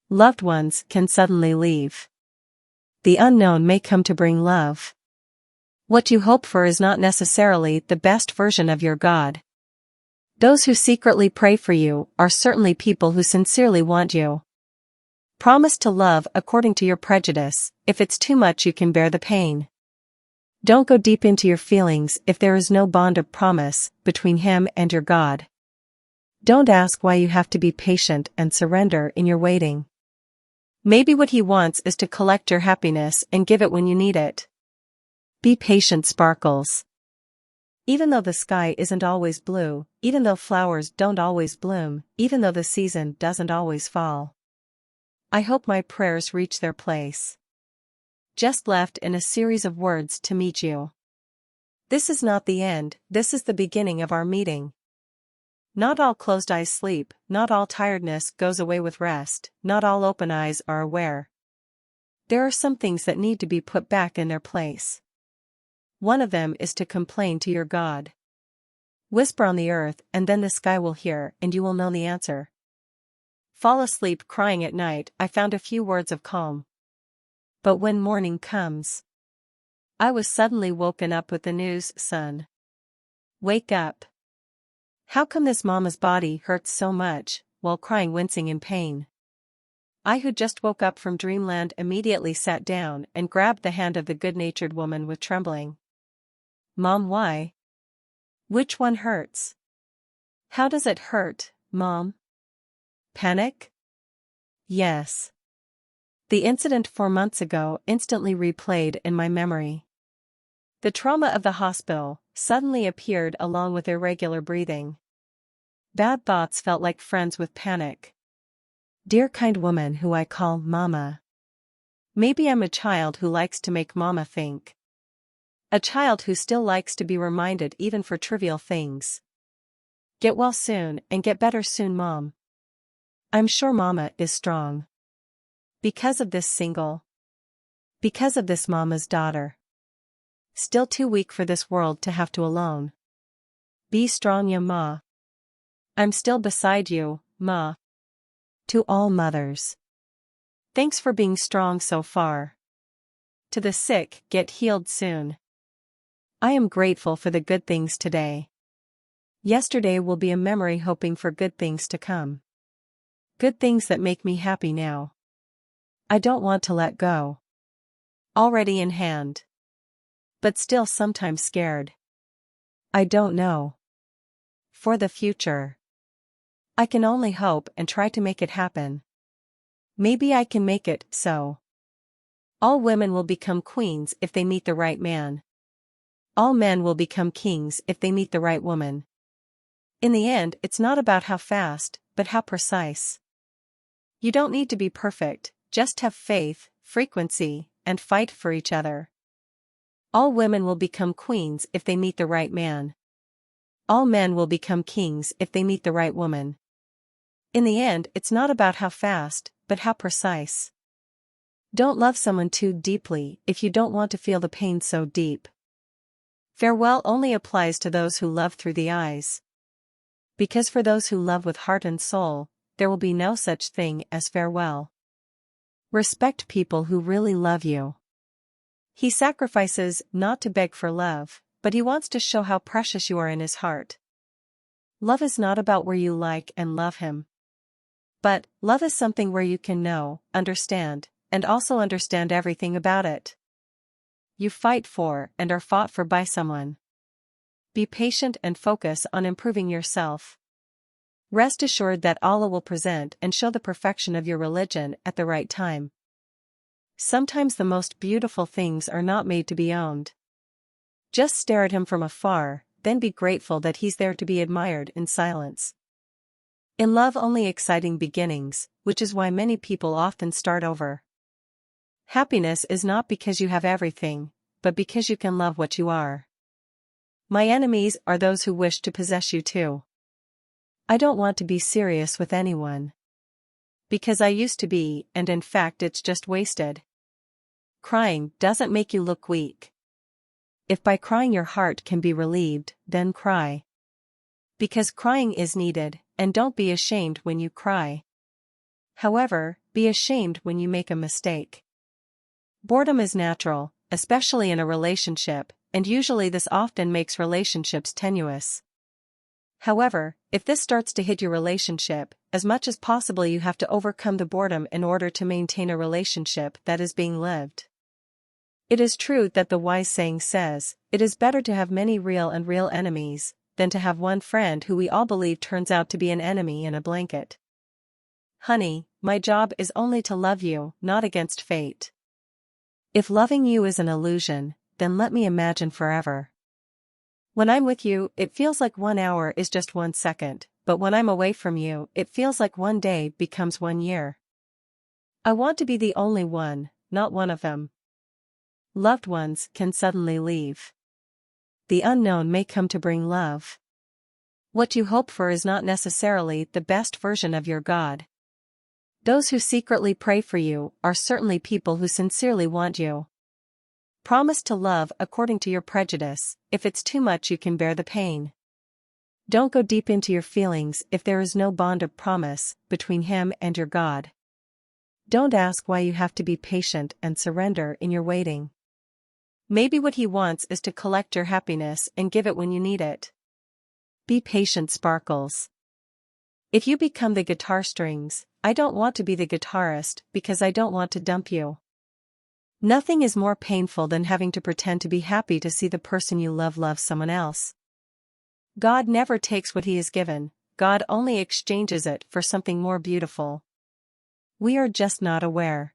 Loved ones can suddenly leave. The unknown may come to bring love. What you hope for is not necessarily the best version of your God. Those who secretly pray for you are certainly people who sincerely want you. Promise to love according to your prejudice. If it's too much, you can bear the pain. Don't go deep into your feelings if there is no bond of promise between him and your God. Don't ask why you have to be patient and surrender in your waiting. Maybe what he wants is to collect your happiness and give it when you need it. Be patient, Sparkles. Even though the sky isn't always blue, even though flowers don't always bloom, even though the season doesn't always fall, I hope my prayers reach their place. Just left in a series of words to meet you. This is not the end, this is the beginning of our meeting. Not all closed eyes sleep, not all tiredness goes away with rest, not all open eyes are aware. There are some things that need to be put back in their place. One of them is to complain to your God. Whisper on the earth and then the sky will hear and you will know the answer. Fall asleep crying at night, I found a few words of calm. But when morning comes, I was suddenly woken up with the news, son. Wake up. How come this mama's body hurts so much, while crying, wincing in pain? I who just woke up from dreamland immediately sat down and grabbed the hand of the good-natured woman with trembling. Mom, why? Which one hurts? How does it hurt, Mom? Panic? Yes. The incident 4 months ago instantly replayed in my memory. The trauma of the hospital suddenly appeared along with irregular breathing. Bad thoughts felt like friends with panic. Dear kind woman who I call Mama. Maybe I'm a child who likes to make Mama think. A child who still likes to be reminded even for trivial things. Get well soon and get better soon, Mom. I'm sure Mama is strong. Because of this single. Because of this Mama's daughter. Still too weak for this world to have to alone. Be strong, ya Ma. I'm still beside you, Ma. To all mothers. Thanks for being strong so far. To the sick, get healed soon. I am grateful for the good things today. Yesterday will be a memory, hoping for good things to come. Good things that make me happy now. I don't want to let go. Already in hand. But still sometimes scared. I don't know. For the future. I can only hope and try to make it happen. Maybe I can make it so. All women will become queens if they meet the right man. All men will become kings if they meet the right woman. In the end, it's not about how fast, but how precise. You don't need to be perfect, just have faith, frequency, and fight for each other. All women will become queens if they meet the right man. All men will become kings if they meet the right woman. In the end, it's not about how fast, but how precise. Don't love someone too deeply if you don't want to feel the pain so deep. Farewell only applies to those who love through the eyes. Because for those who love with heart and soul, there will be no such thing as farewell. Respect people who really love you. He sacrifices not to beg for love, but he wants to show how precious you are in his heart. Love is not about where you like and love him. But, love is something where you can know, understand, and also understand everything about it. You fight for and are fought for by someone. Be patient and focus on improving yourself. Rest assured that Allah will present and show the perfection of your religion at the right time. Sometimes the most beautiful things are not made to be owned. Just stare at him from afar, then be grateful that he's there to be admired in silence. In love, only exciting beginnings, which is why many people often start over. Happiness is not because you have everything, but because you can love what you are. My enemies are those who wish to possess you too. I don't want to be serious with anyone. Because I used to be, and in fact it's just wasted. Crying doesn't make you look weak. If by crying your heart can be relieved, then cry. Because crying is needed, and don't be ashamed when you cry. However, Be ashamed when you make a mistake. Boredom is natural, especially in a relationship, and usually this often makes relationships tenuous. However, if this starts to hit your relationship, as much as possible you have to overcome the boredom in order to maintain a relationship that is being lived. It is true that the wise saying says, it is better to have many real enemies, than to have one friend who we all believe turns out to be an enemy in a blanket. Honey, my job is only to love you, not against fate. If loving you is an illusion, then let me imagine forever. When I'm with you, it feels like 1 hour is just 1 second, but when I'm away from you, it feels like 1 day becomes 1 year. I want to be the only one, not one of them. Loved ones can suddenly leave. The unknown may come to bring love. What you hope for is not necessarily the best version of your God. Those who secretly pray for you are certainly people who sincerely want you. Promise to love according to your prejudice. If it's too much you can bear the pain. Don't go deep into your feelings if there is no bond of promise between him and your God. Don't ask why you have to be patient and surrender in your waiting. Maybe what he wants is to collect your happiness and give it when you need it. Be patient, Sparkles. If you become the guitar strings, I don't want to be the guitarist because I don't want to dump you. Nothing is more painful than having to pretend to be happy to see the person you love someone else. God never takes what he is given, God only exchanges it for something more beautiful. We are just not aware.